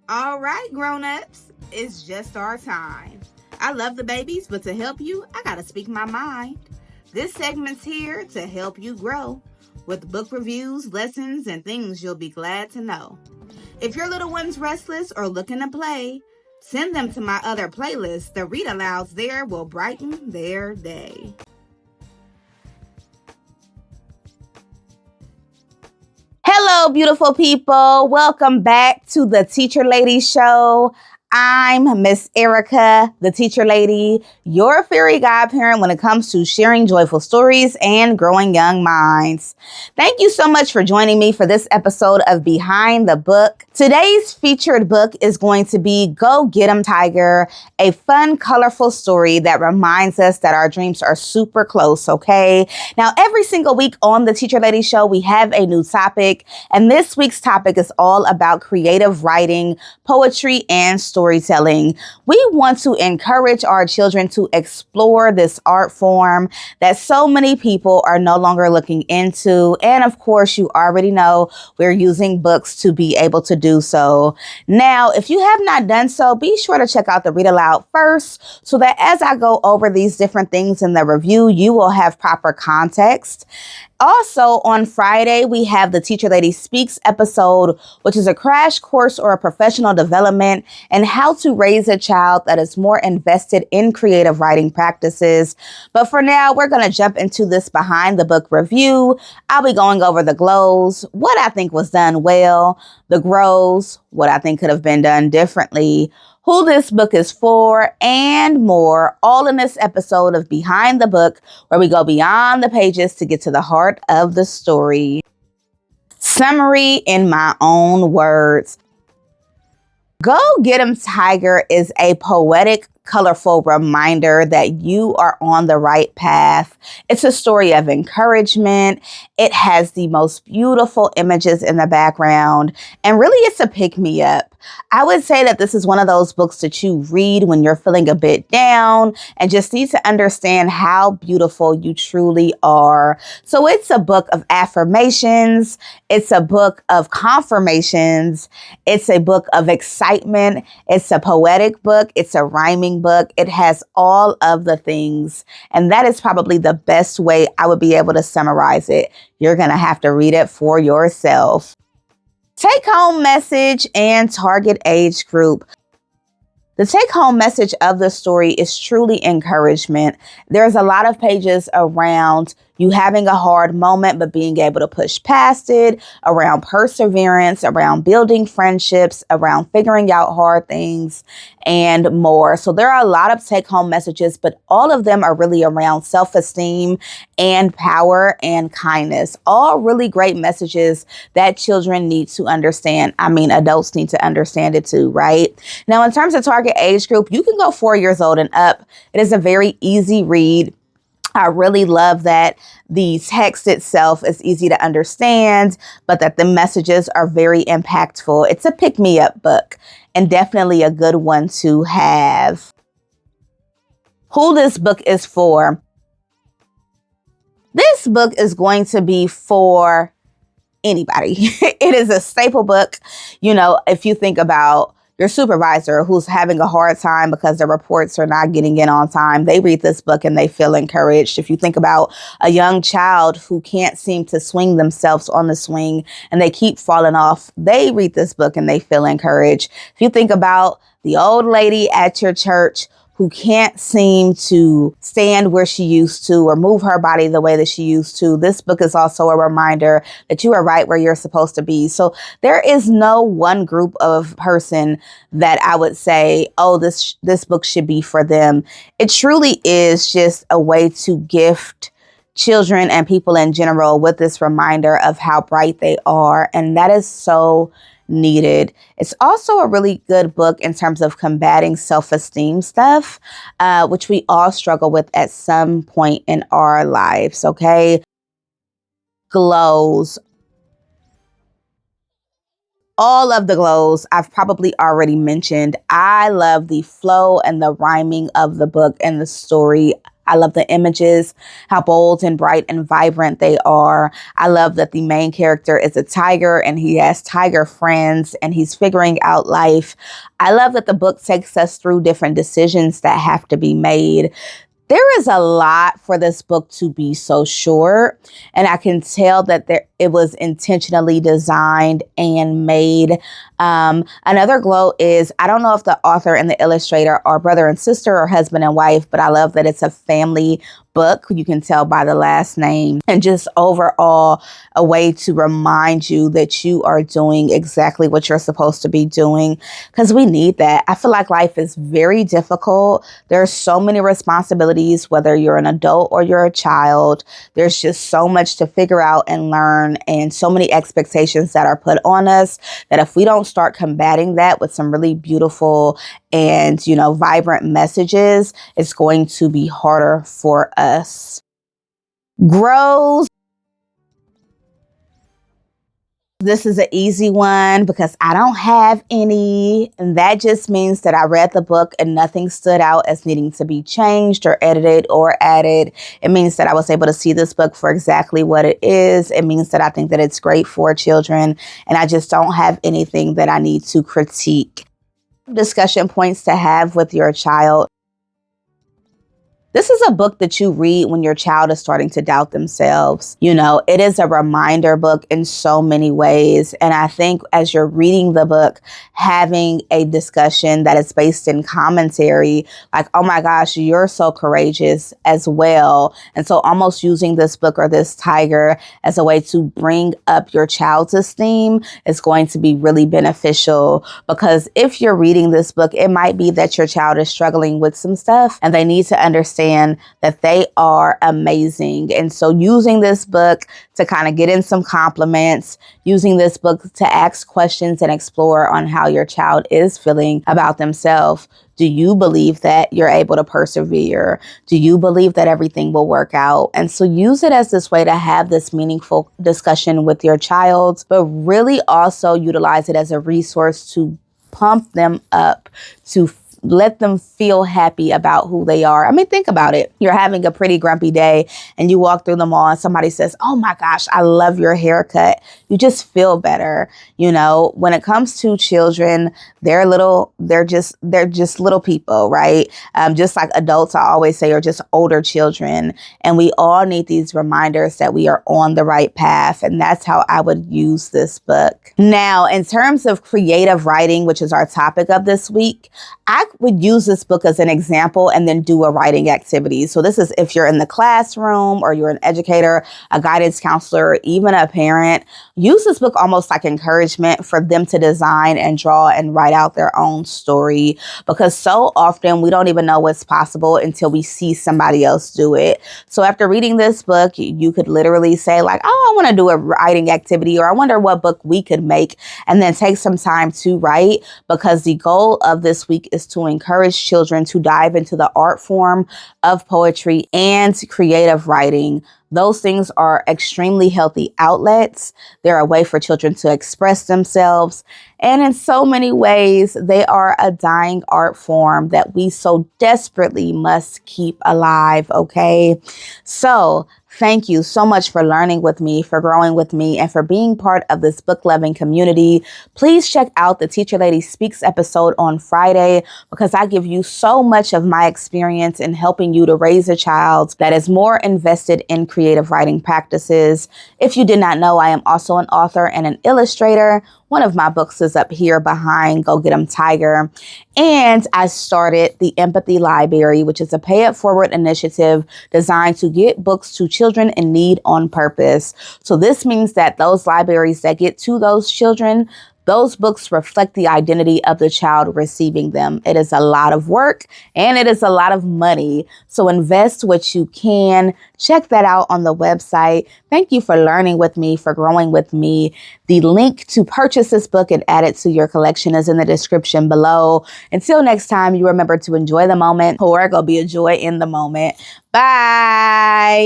All right, grown-ups, it's just our time. I love the babies, but to help you, I gotta speak my mind. This segment's here to help you grow with book reviews, lessons, and things you'll be glad to know. If your little one's restless or looking to play, send them to my other playlist. The read-alouds there will brighten their day. Hello, beautiful people. Welcome back to the Teacher Lady Show. I'm Miss Erica, the Teacher Lady, your fairy godparent when it comes to sharing joyful stories and growing young minds. Thank you so much for joining me for this episode of Behind the Book. Today's featured book is going to be Go Get 'em Tiger, a fun, colorful story that reminds us that our dreams are super close, okay? Now, every single week on the Teacher Lady Show, we have a new topic, and this week's topic is all about creative writing, poetry, and storytelling. We want to encourage our children to explore this art form that so many people are no longer looking into. And of course, you already know we're using books to be able to do so. Now, if you have not done so, be sure to check out the read aloud first so that as I go over these different things in the review, you will have proper context. Also, on Friday, we have the Teacher Lady Speaks episode, which is a crash course or a professional development and how to raise a child that is more invested in creative writing practices. But for now, we're going to jump into this behind the book review. I'll be going over the glows, what I think was done well, the grows, what I think could have been done differently, who this book is for, and more, all in this episode of Behind the Book, where we go beyond the pages to get to the heart of the story. Summary in my own words. Go Get 'em Tiger is a poetic, colorful reminder that you are on the right path. It's a story of encouragement. It has the most beautiful images in the background, and really it's a pick-me-up. I would say that this is one of those books that you read when you're feeling a bit down and just need to understand how beautiful you truly are. So it's a book of affirmations. It's a book of confirmations. It's a book of excitement. It's a poetic book. It's a rhyming book. It has all of the things. And that is probably the best way I would be able to summarize it. You're going to have to read it for yourself. Take home message and target age group. The take-home message of the story is truly encouragement. There's a lot of pages around you having a hard moment, but being able to push past it, around perseverance, around building friendships, around figuring out hard things, and more. So there are a lot of take-home messages, but all of them are really around self-esteem and power and kindness. All really great messages that children need to understand. I mean, adults need to understand it too, right? Now, in terms of target age group, you can go 4 years old and up. It is a very easy read. I really love that the text itself is easy to understand, but that the messages are very impactful. It's a pick-me-up book and definitely a good one to have. Who this book is for. This book is going to be for anybody. It is a staple book. You know, if you think about your supervisor who's having a hard time because their reports are not getting in on time, they read this book and they feel encouraged. If you think about a young child who can't seem to swing themselves on the swing and they keep falling off, they read this book and they feel encouraged. If you think about the old lady at your church who can't seem to stand where she used to or move her body the way that she used to, this book is also a reminder that you are right where you're supposed to be. So there is no one group of person that I would say, oh, this book should be for them. It truly is just a way to gift children and people in general with this reminder of how bright they are. And that is so needed. It's also a really good book in terms of combating self-esteem stuff, which we all struggle with at some point in our lives, okay? Glows. All of the glows I've probably already mentioned. I love the flow and the rhyming of the book and the story. I love the images, how bold and bright and vibrant they are. I love that the main character is a tiger and he has tiger friends and he's figuring out life. I love that the book takes us through different decisions that have to be made. There is a lot for this book to be so short, and I can tell that it was intentionally designed and made. Another glow is, I don't know if the author and the illustrator are brother and sister or husband and wife, but I love that it's a family book. You can tell by the last name, and just overall a way to remind you that you are doing exactly what you're supposed to be doing, because we need that. I feel like life is very difficult. There's so many responsibilities, whether you're an adult or you're a child. There's just so much to figure out and learn, and so many expectations that are put on us, that if we don't start combating that with some really beautiful and, vibrant messages, it's going to be harder for us. Grows. This is an easy one because I don't have any, and that just means that I read the book and nothing stood out as needing to be changed or edited or added. It means that I was able to see this book for exactly what it is. It means that I think that it's great for children, and I just don't have anything that I need to critique. Discussion points to have with your child. This is a book that you read when your child is starting to doubt themselves. It is a reminder book in so many ways. And I think as you're reading the book, having a discussion that is based in commentary, like, oh my gosh, you're so courageous as well. And so almost using this book or this tiger as a way to bring up your child's esteem is going to be really beneficial, because if you're reading this book, it might be that your child is struggling with some stuff and they need to understand that they are amazing. And so using this book to kind of get in some compliments, using this book to ask questions and explore on how your child is feeling about themselves. Do you believe that you're able to persevere? Do you believe that everything will work out? And so use it as this way to have this meaningful discussion with your child, but really also utilize it as a resource to pump them up, to let them feel happy about who they are. I mean, think about it. You're having a pretty grumpy day and you walk through the mall and somebody says, oh my gosh, I love your haircut. You just feel better. When it comes to children, they're just little people, right? Just like adults, I always say, are just older children. And we all need these reminders that we are on the right path. And that's how I would use this book. Now, in terms of creative writing, which is our topic of this week, I would use this book as an example and then do a writing activity. So this is if you're in the classroom or you're an educator, a guidance counselor, or even a parent. Use this book almost like encouragement for them to design and draw and write out their own story, because so often we don't even know what's possible until we see somebody else do it. So after reading this book, you could literally say like, oh, I want to do a writing activity, or I wonder what book we could make, and then take some time to write, because the goal of this week is to encourage children to dive into the art form of poetry and creative writing. Those things are extremely healthy outlets. They're a way for children to express themselves. And in so many ways, they are a dying art form that we so desperately must keep alive, okay? So thank you so much for learning with me, for growing with me, and for being part of this book-loving community. Please check out the Teacher Lady Speaks episode on Friday, because I give you so much of my experience in helping you to raise a child that is more invested in creative writing practices. If you did not know, I am also an author and an illustrator. One of my books is up here behind Go Get 'em Tiger. And I started the Empathy Library, which is a pay it forward initiative designed to get books to children in need on purpose. So this means that those libraries that get to those children, those books reflect the identity of the child receiving them. It is a lot of work and it is a lot of money. So invest what you can. Check that out on the website. Thank you for learning with me, for growing with me. The link to purchase this book and add it to your collection is in the description below. Until next time, you remember to enjoy the moment, or go be a joy in the moment. Bye.